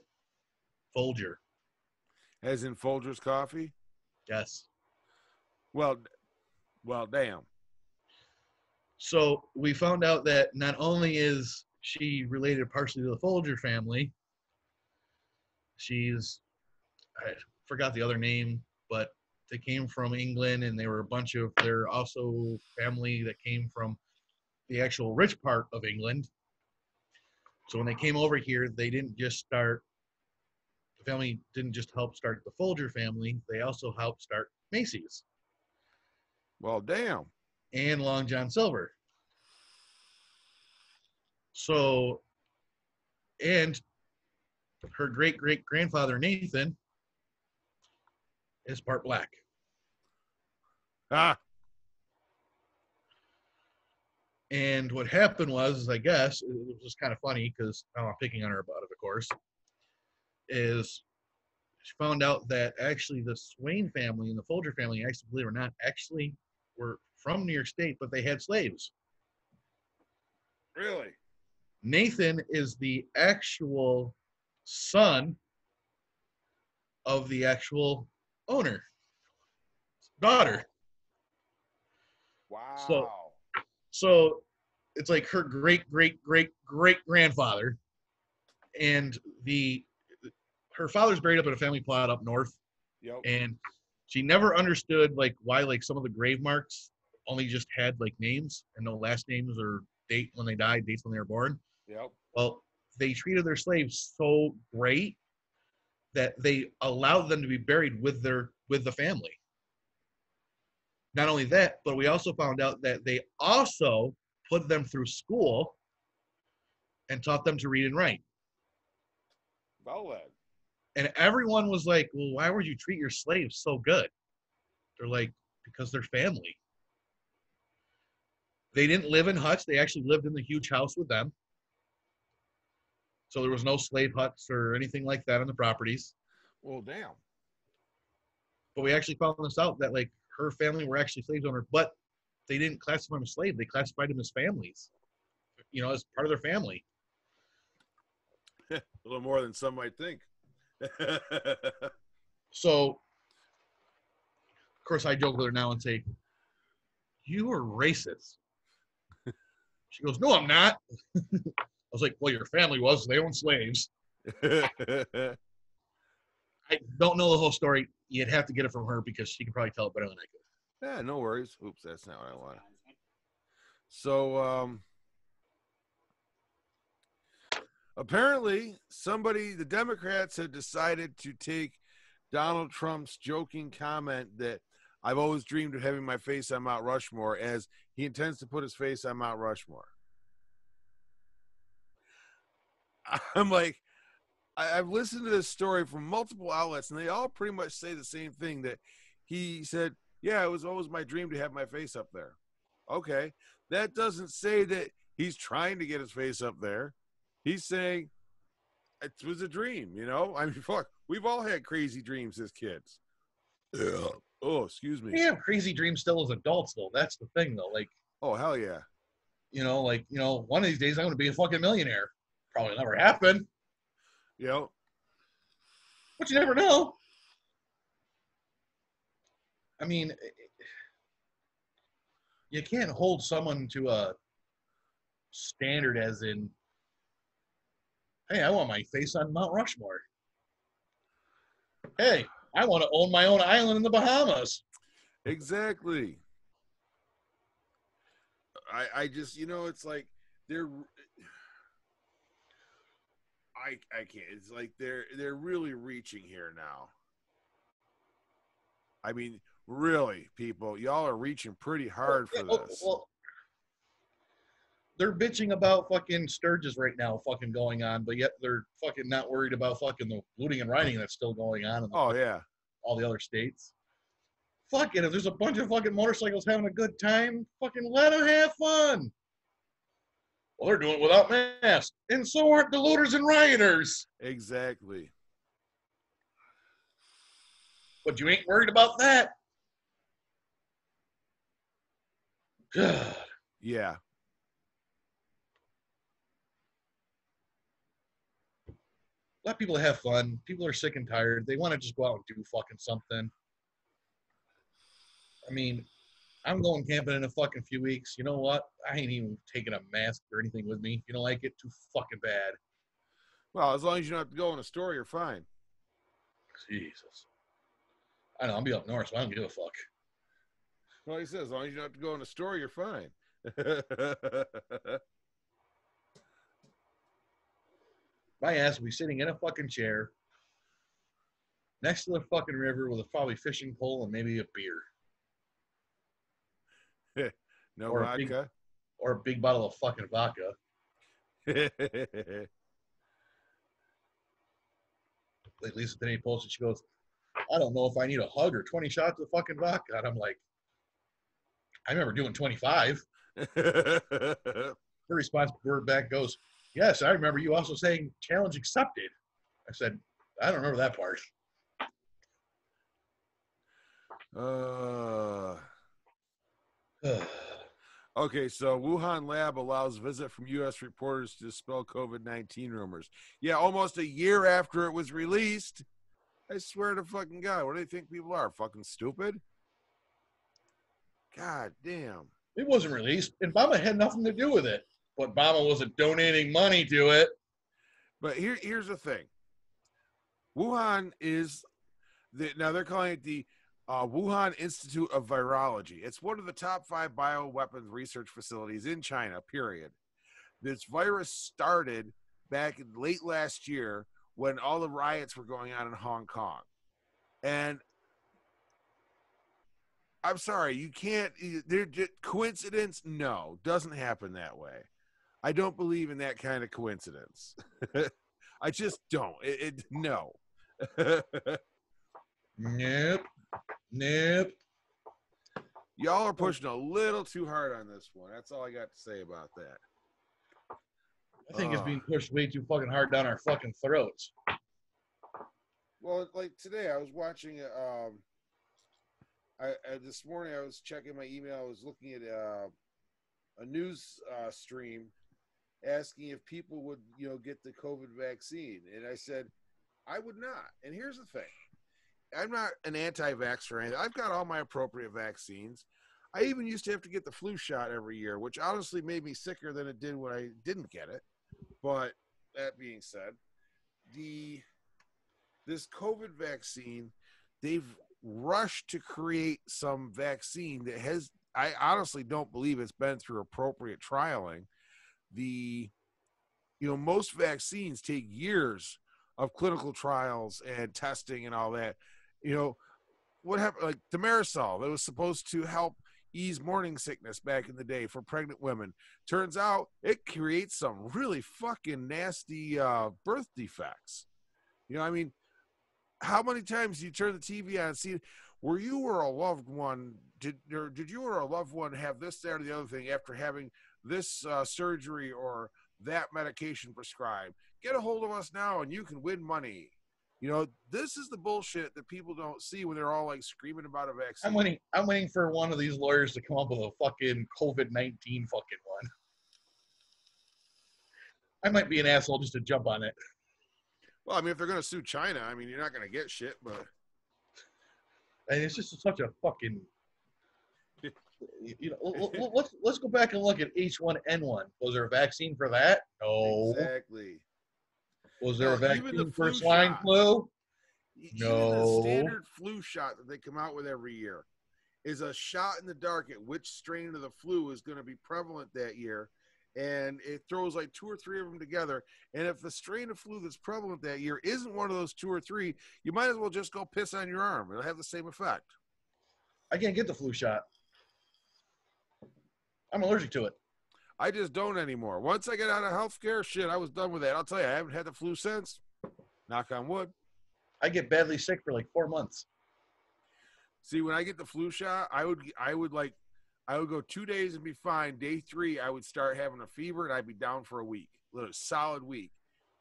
Folger. As in Folgers Coffee? Yes. Well, damn. So we found out that not only is she related partially to the Folger family, I forgot the other name, but they came from England, and they were a bunch of, they're also family that came from the actual rich part of England. So when they came over here, they didn't just start, the family didn't just help start the Folger family, they also helped start Macy's Well, damn. and Long John Silver. So, and her great great grandfather Nathan is part black. Ah, And what happened was, I guess, it was just kind of funny because I'm not picking on her about it, of course, is she found out that actually the Swain family and the Folger family, actually, believe it or not, actually were from New York State, but they had slaves. really? Nathan is the actual son of the actual owner, daughter. So, Wow. so it's like her great great great great grandfather, and her father's buried up in a family plot up north, Yep. and she never understood like why like some of the grave marks only just had like names and no last names or date when they died, dates when they were born. Yep. Well, they treated their slaves so great that they allowed them to be buried with the family. Not only that, but we also found out that they also put them through school and taught them to read and write. Well then. And everyone was like, well, why would you treat your slaves so good? They're like, because they're family. They didn't live in huts. They actually lived in the huge house with them. So there was no slave huts or anything like that on the properties. Well, damn. But we actually found this out that like her family were actually slave owners, but they didn't classify them as slaves. They classified them as families, you know, as part of their family. A little more than some might think. So, of course, I joke with her now and say, "You are racist." She goes, "No, I'm not." I was like, "Well, your family was. They owned slaves." I don't know the whole story. You'd have to get it from her because she can probably tell it better than I could. Yeah, no worries. Oops, that's not what I want. So, apparently, the Democrats had decided to take Donald Trump's joking comment that I've always dreamed of having my face on Mount Rushmore as he intends to put his face on Mount Rushmore. I'm like, I've listened to this story from multiple outlets, and they all pretty much say the same thing, that he said, yeah, it was always my dream to have my face up there. Okay. That doesn't say that he's trying to get his face up there. He's saying it was a dream, you know? I mean, fuck, we've all had crazy dreams as kids. Yeah. Oh, excuse me. We have crazy dreams still as adults, though. That's the thing, though. Like, Oh, hell yeah. One of these days I'm going to be a fucking millionaire. Probably never happen, You know, but you never know. I mean, you can't hold someone to a standard as in, hey, I want my face on Mount Rushmore. Hey, I want to own my own island in the Bahamas. exactly. I just, it's like they're, I can't. It's like they're really reaching here now. I mean, really, people, y'all are reaching pretty hard for this. Well, they're bitching about fucking Sturgis right now fucking going on, but yet they're fucking not worried about fucking the looting and rioting that's still going on in Yeah. all the other states. Fuck it, if there's a bunch of fucking motorcycles having a good time, fucking let them have fun. Well, they're doing it without masks, and so aren't the looters and rioters. Exactly. But you ain't worried about that. God. Yeah. Let people have fun. People are sick and tired. They want to just go out and do fucking something. I mean, I'm going camping in a fucking few weeks. You know what? I ain't even taking a mask or anything with me. You don't like it? Too fucking bad. Well, as long as you don't have to go in a store, you're fine. Jesus. I know, I'll be up north, so I don't give a fuck. Well, he says, as long as you don't have to go in a store, you're fine. My ass will be sitting in a fucking chair next to the fucking river with a probably fishing pole and maybe a beer. No or vodka? Or a big bottle of fucking vodka. Like Lisa today posted, she goes, I don't know if I need a hug or 20 shots of fucking vodka. And I'm like, I remember doing 25. Her response word back goes, yes, I remember you also saying challenge accepted. I said, I don't remember that part. Okay, so Wuhan lab allows visit from U.S. reporters to dispel COVID-19 rumors. Yeah, almost a year after it was released. I swear to fucking God, what do they think people are? Fucking stupid? God damn. It wasn't released, and Obama had nothing to do with it. But Obama wasn't donating money to it. But here's the thing. Wuhan is, now they're calling it the Wuhan Institute of Virology. It's one of the top 5 bioweapons research facilities in China, period. This virus started back in late last year when all the riots were going on in Hong Kong. And I'm sorry, you can't, coincidence? No, doesn't happen that way. I don't believe in that kind of coincidence. I just don't. No. Nope. Y'all are pushing a little too hard on this one. That's all I got to say about that. I think it's being pushed way too fucking hard down our fucking throats. Well, like today, I was watching. This morning I was checking my email. I was looking at a news stream asking if people would, get the COVID vaccine, and I said I would not. And here's the thing: I'm not an anti-vaxxer or anything. I've got all my appropriate vaccines. I even used to have to get the flu shot every year, which honestly made me sicker than it did when I didn't get it. But that being said, this COVID vaccine, they've rushed to create some vaccine that has, I honestly don't believe it's been through appropriate trialing. Most vaccines take years of clinical trials and testing and all that. What happened, like the Marisol, that was supposed to help ease morning sickness back in the day for pregnant women. Turns out it creates some really fucking nasty birth defects. How many times do you turn the TV on and see where you or a loved one did you or a loved one have this, that, or the other thing after having this surgery or that medication prescribed? Get a hold of us now and you can win money. You know, this is the bullshit that people don't see when they're all like screaming about a vaccine. I'm waiting for one of these lawyers to come up with a fucking COVID-19 fucking one. I might be an asshole just to jump on it. Well, I mean, if they're going to sue China, I mean, you're not going to get shit, but. And it's just such a fucking. You know, let's go back and look at H1N1. Was there a vaccine for that? No. Exactly. Was there a Even vaccine the for flu swine shot. flu? Even the No. standard flu shot that they come out with every year is a shot in the dark at which strain of the flu is going to be prevalent that year. And it throws like 2 or 3 of them together. And if the strain of flu that's prevalent that year isn't one of those 2 or 3, you might as well just go piss on your arm. It'll have the same effect. I can't get the flu shot. I'm allergic to it. I just don't anymore. Once I get out of healthcare, shit, I was done with that. I'll tell you, I haven't had the flu since. Knock on wood. I get badly sick for like 4 months. See, when I get the flu shot, I would go 2 days and be fine. Day 3, I would start having a fever and I'd be down for a week, a solid week.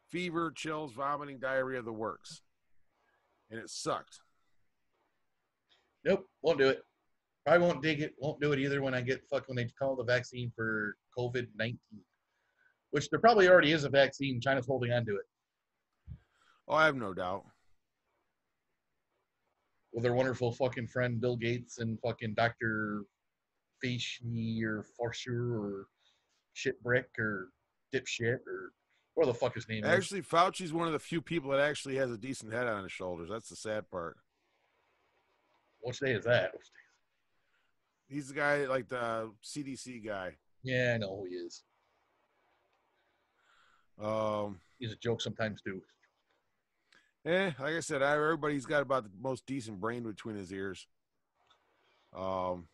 Fever, chills, vomiting, diarrhea, the works. And it sucked. Nope, won't do it. I won't dig it. Won't do it either when they call the vaccine for COVID-19, which there probably already is a vaccine. China's holding on to it. Oh, I have no doubt. With their wonderful fucking friend Bill Gates and fucking Dr. Fauci or Forsher or Shitbrick or Dipshit or whatever the fuck his name is. Actually, Fauci's one of the few people that actually has a decent head on his shoulders. That's the sad part. Which day is that? He's the guy, like the CDC guy. Yeah, I know who he is. He's a joke sometimes too. Like I said, everybody's got about the most decent brain between his ears. So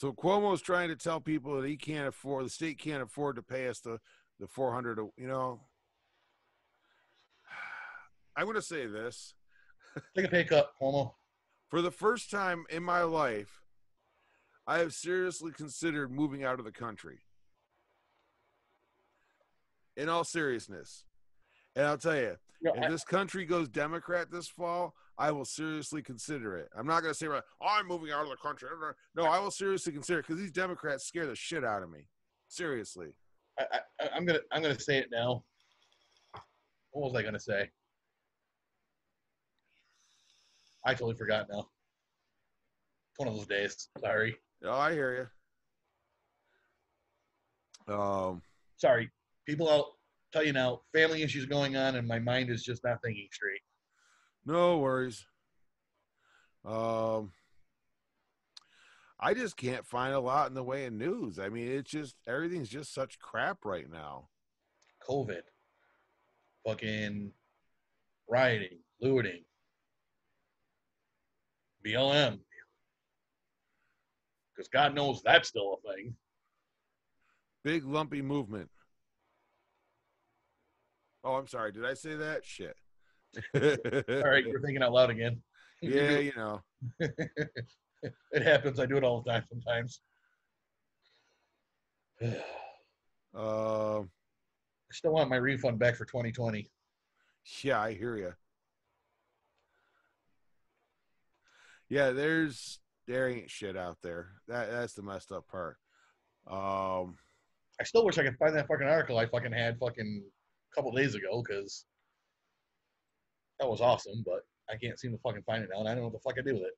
Cuomo's trying to tell people that the state can't afford to pay us the $400. You know, I'm going to say this. Take a pay cut, Cuomo. For the first time in my life, I have seriously considered moving out of the country. In all seriousness. And I'll tell you, if this country goes Democrat this fall, I will seriously consider it. I'm not going to say, I'm moving out of the country. No, I will seriously consider it because these Democrats scare the shit out of me. Seriously. I'm gonna say it now. What was I gonna say? I totally forgot now. It's one of those days. Sorry. Oh, I hear you. Sorry. People, I'll tell you now, family issues going on and my mind is just not thinking straight. No worries. I just can't find a lot in the way of news. I mean, everything's just such crap right now. COVID. Fucking rioting, looting. BLM. Because God knows that's still a thing. Big lumpy movement. Oh, I'm sorry. Did I say that? Shit. All right, you're thinking out loud again. Yeah, you know. It happens. I do it all the time sometimes. I still want my refund back for 2020. Yeah, I hear you. Yeah, there ain't shit out there. That's the messed up part. I still wish I could find that fucking article I fucking had fucking a couple days ago because that was awesome, but I can't seem to fucking find it now, and I don't know what the fuck I do with it.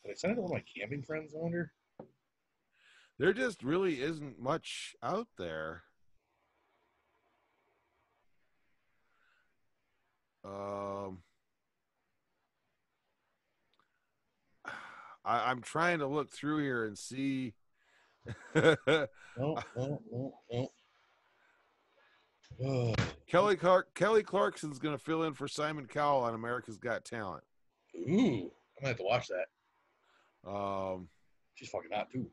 Did I send it to one of my camping friends, I wonder? There just really isn't much out there. I'm trying to look through here and see. No. Kelly Clarkson's going to fill in for Simon Cowell on America's Got Talent. Ooh, I'm gonna have to watch that. She's fucking hot too.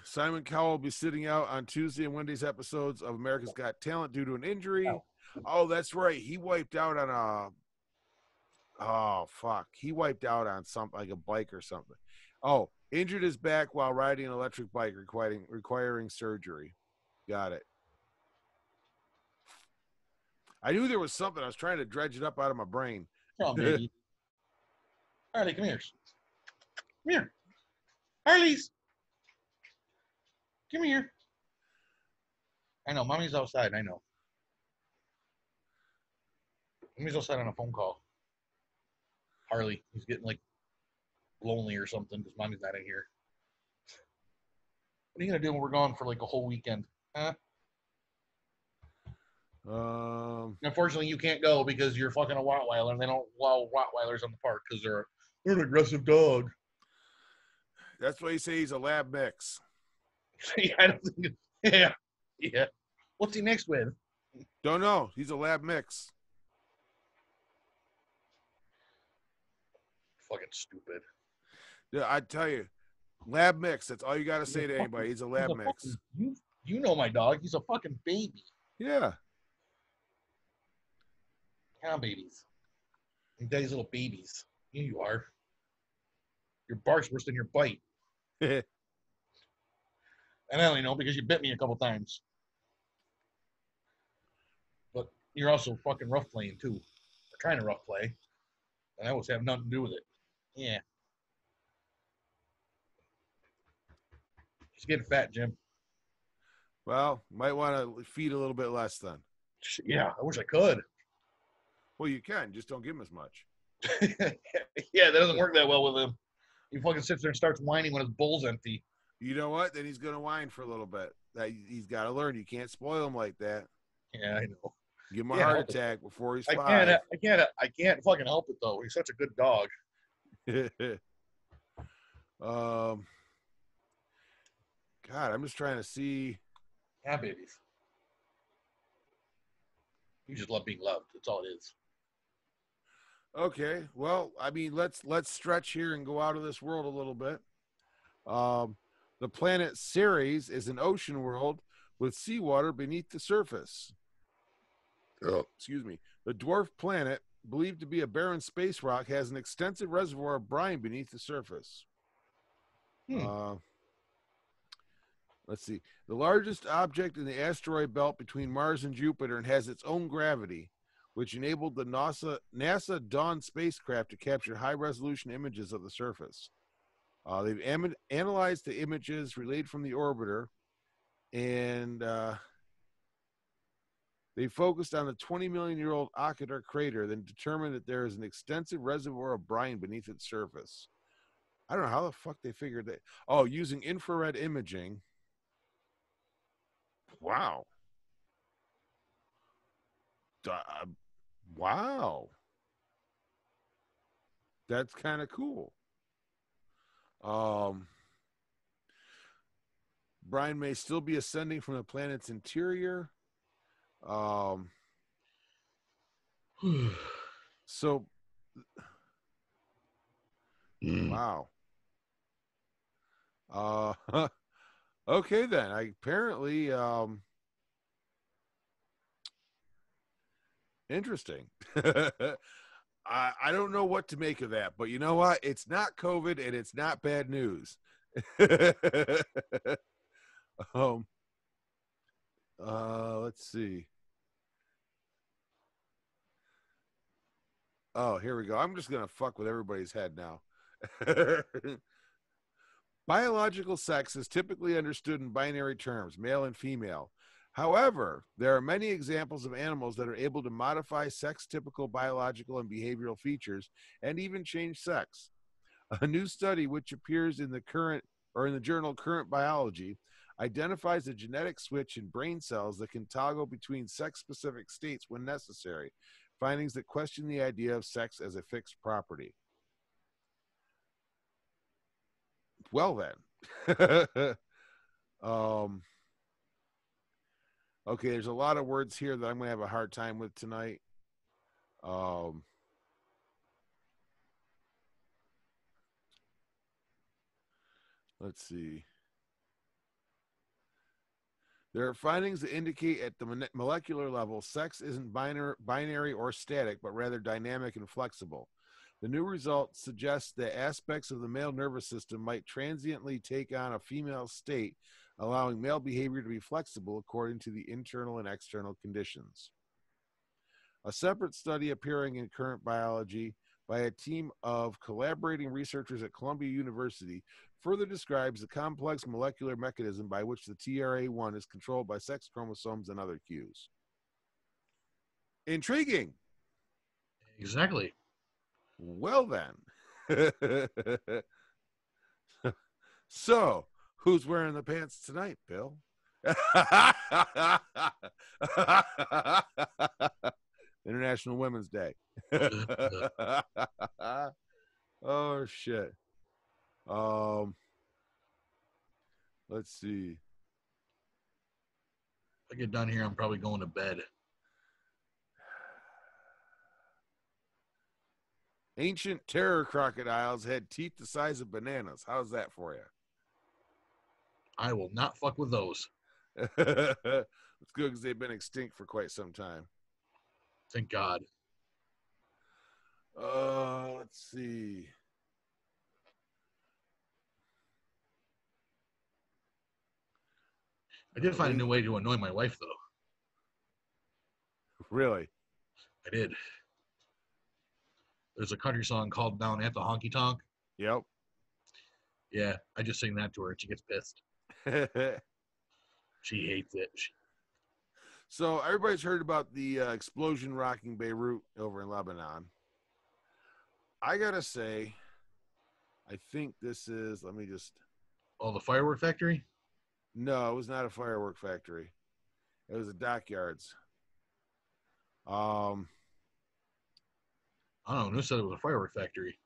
Simon Cowell will be sitting out on Tuesday and Wednesday's episodes of America's Got Talent due to an injury. Oh, that's right. He wiped out on Oh, fuck. He wiped out on something like a bike or something. Oh, injured his back while riding an electric bike, requiring surgery. Got it. I knew there was something. I was trying to dredge it up out of my brain. Come on, baby. Harley, come here. Come here. Harley's. Come here. I know. Mommy's outside. I know. Mommy's outside on a phone call. Harley, he's getting like lonely or something because mommy's not in here. What are you going to do when we're gone for like a whole weekend? Huh? Unfortunately, you can't go because you're fucking a Rottweiler and they don't allow Rottweilers on the park because they're an aggressive dog. That's why you say he's a lab mix. Yeah, I don't think. Yeah. What's he mixed with? Don't know. He's a lab mix. Fucking stupid. Yeah, I tell you, lab mix. That's all you got to say to anybody. He's a lab mix. You know my dog. He's a fucking baby. Yeah. Cow babies. And daddy's little babies. Here you are. Your bark's worse than your bite. And I only know because you bit me a couple times. But you're also fucking rough playing too. Or trying to rough play. And I always have nothing to do with it. Yeah. He's getting fat, Jim. Well, might want to feed a little bit less then. Yeah, I wish I could. Well, you can. Just don't give him as much. Yeah, that doesn't work that well with him. He fucking sits there and starts whining when his bowl's empty. You know what? Then he's going to whine for a little bit. He's got to learn. You can't spoil him like that. Yeah, I know. Give him a heart attack before he's 5. I can't fucking help it though. He's such a good dog. God, I'm just trying to see. Yeah, babies. You just love being loved. That's all it is. Okay, well, I mean, let's stretch here and go out of this world a little bit. The planet Ceres is an ocean world with seawater beneath the surface. Oh, excuse me. The dwarf planet, believed to be a barren space rock, has an extensive reservoir of brine beneath the surface. Let's see. The largest object in the asteroid belt between Mars and Jupiter and has its own gravity, which enabled the NASA Dawn spacecraft to capture high-resolution images of the surface. They've analyzed the images relayed from the orbiter, and they focused on the 20-million-year-old Ocketer crater, then determined that there is an extensive reservoir of brine beneath its surface. I don't know how the fuck they figured that. Oh, using infrared imaging. Wow. Wow. That's kind of cool. Brine may still be ascending from the planet's interior. So, wow. Okay then. Apparently, interesting. I don't know what to make of that, but you know what? It's not COVID and it's not bad news. Let's see. Oh, here we go. I'm just going to fuck with everybody's head now. Biological sex is typically understood in binary terms, male and female. However, there are many examples of animals that are able to modify sex-typical biological and behavioral features and even change sex. A new study, which appears in the journal Current Biology, identifies a genetic switch in brain cells that can toggle between sex-specific states when necessary, findings that question the idea of sex as a fixed property. Well then. Okay, there's a lot of words here that I'm going to have a hard time with tonight. Let's see. There are findings that indicate at the molecular level, sex isn't binary or static, but rather dynamic and flexible. The new results suggest that aspects of the male nervous system might transiently take on a female state, allowing male behavior to be flexible according to the internal and external conditions. A separate study appearing in Current Biology by a team of collaborating researchers at Columbia University further describes the complex molecular mechanism by which the TRA1 is controlled by sex chromosomes and other cues. Intriguing. Exactly. Well then. So, who's wearing the pants tonight, Bill? International Women's Day. Oh shit. Let's see. If I get done here, I'm probably going to bed. Ancient terror crocodiles had teeth the size of bananas. How's that for you? I will not fuck with those. It's good because they've been extinct for quite some time. Thank God. Let's see. I did find a new way to annoy my wife, though. Really? I did. There's a country song called Down at the Honky Tonk. Yep. Yeah, I just sing that to her and she gets pissed. She hates it. So everybody's heard about the explosion rocking Beirut over in Lebanon. I gotta say, I think this is, let me just. Oh, the firework factory? No, it was not a firework factory. It was a dockyards. I don't know. Who said it was a firework factory?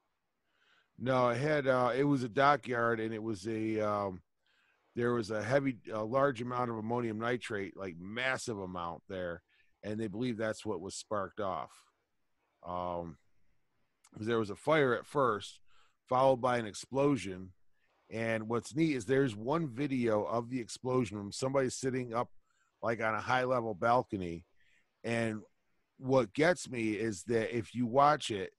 No, it had it was a dockyard, and it was a there was a large amount of ammonium nitrate, like massive amount there, and they believe that's what was sparked off. There was a fire at first, followed by an explosion, and what's neat is there's one video of the explosion from somebody sitting up like on a high level balcony, and what gets me is that if you watch it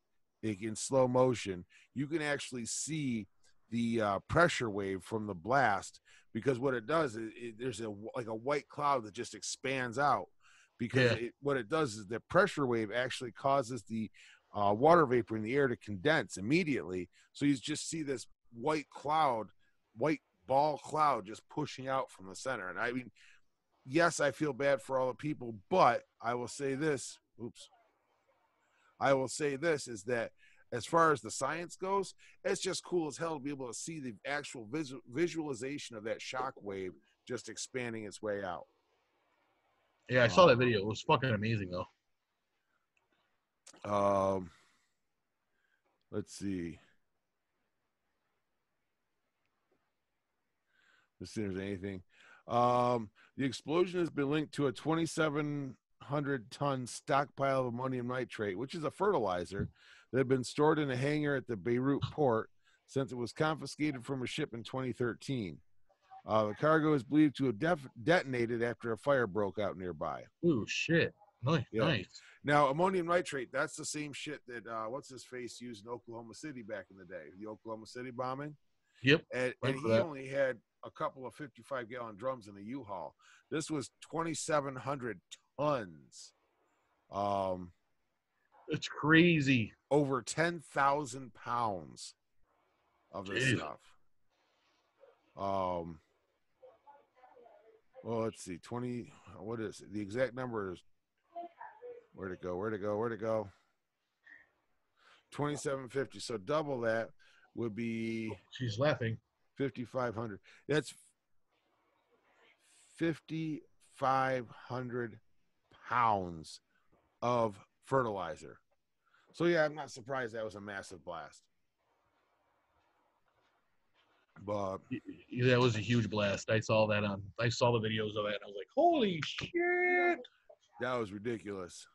like in slow motion, you can actually see the pressure wave from the blast, because what it does is there's a white cloud that just expands out, because what it does is the pressure wave actually causes the water vapor in the air to condense immediately. So you just see this white ball cloud just pushing out from the center. And I mean, yes, I feel bad for all the people, but I will say this. I will say this is that as far as the science goes, it's just cool as hell to be able to see the actual visualization of that shock wave just expanding its way out. Yeah, I saw that video. It was fucking amazing, though. Let's see. Let's see if there's anything. The explosion has been linked to a 2,700-ton stockpile of ammonium nitrate, which is a fertilizer that had been stored in a hangar at the Beirut port since it was confiscated from a ship in 2013. The cargo is believed to have detonated after a fire broke out nearby. Ooh, shit. Nice. Yeah. Nice. Now, ammonium nitrate, that's the same shit that, what's-his-face used in Oklahoma City back in the day, the Oklahoma City bombing. Yep. And he only had a couple of 55-gallon drums in a U-Haul. This was 2,700 tons. It's crazy. Over 10,000 pounds of this stuff. Well, let's see. What is it? The exact number is, where'd it go? 2,750. So double that would be. She's laughing. 5,500. That's 5,500 pounds of fertilizer. So yeah, I'm not surprised that was a massive blast. But that was a huge blast. I saw the videos of that, and I was like, holy shit. That was ridiculous.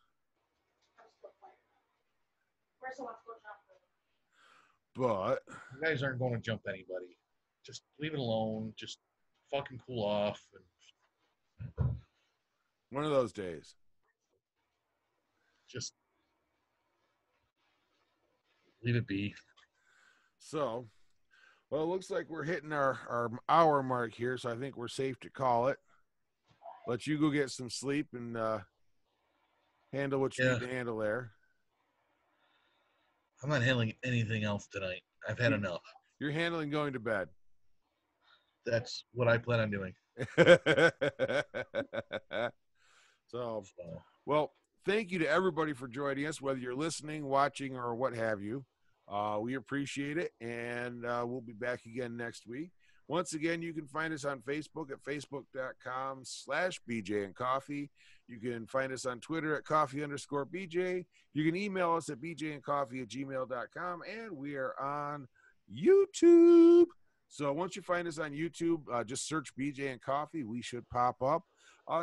But you guys aren't going to jump anybody. Just leave it alone. Just fucking cool off. One of those days. Just Leave it be. So, well, it looks like we're hitting our hour mark here, so I think we're safe to call it. Let you go get some sleep and handle what you Yeah. need to handle there. I'm not handling anything else tonight. I've had enough. You're handling going to bed. That's what I plan on doing. So, So, well, thank you to everybody for joining us, whether you're listening, watching, or what have you. We appreciate it, and we'll be back again next week. Once again, you can find us on Facebook at facebook.com/BJ and Coffee. You can find us on Twitter at coffee_BJ. You can email us at bjandcoffee@gmail.com, and we are on YouTube. So once you find us on YouTube, just search BJ and Coffee. We should pop up.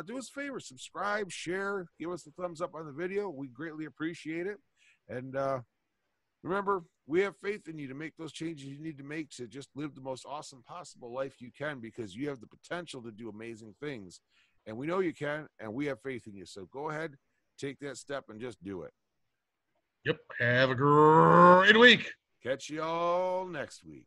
Do us a favor, subscribe, share, give us a thumbs up on the video. We greatly appreciate it. And remember, we have faith in you to make those changes you need to make to just live the most awesome possible life you can, because you have the potential to do amazing things. And we know you can, and we have faith in you. So go ahead, take that step, and just do it. yep. Have a great week. Catch you all next week.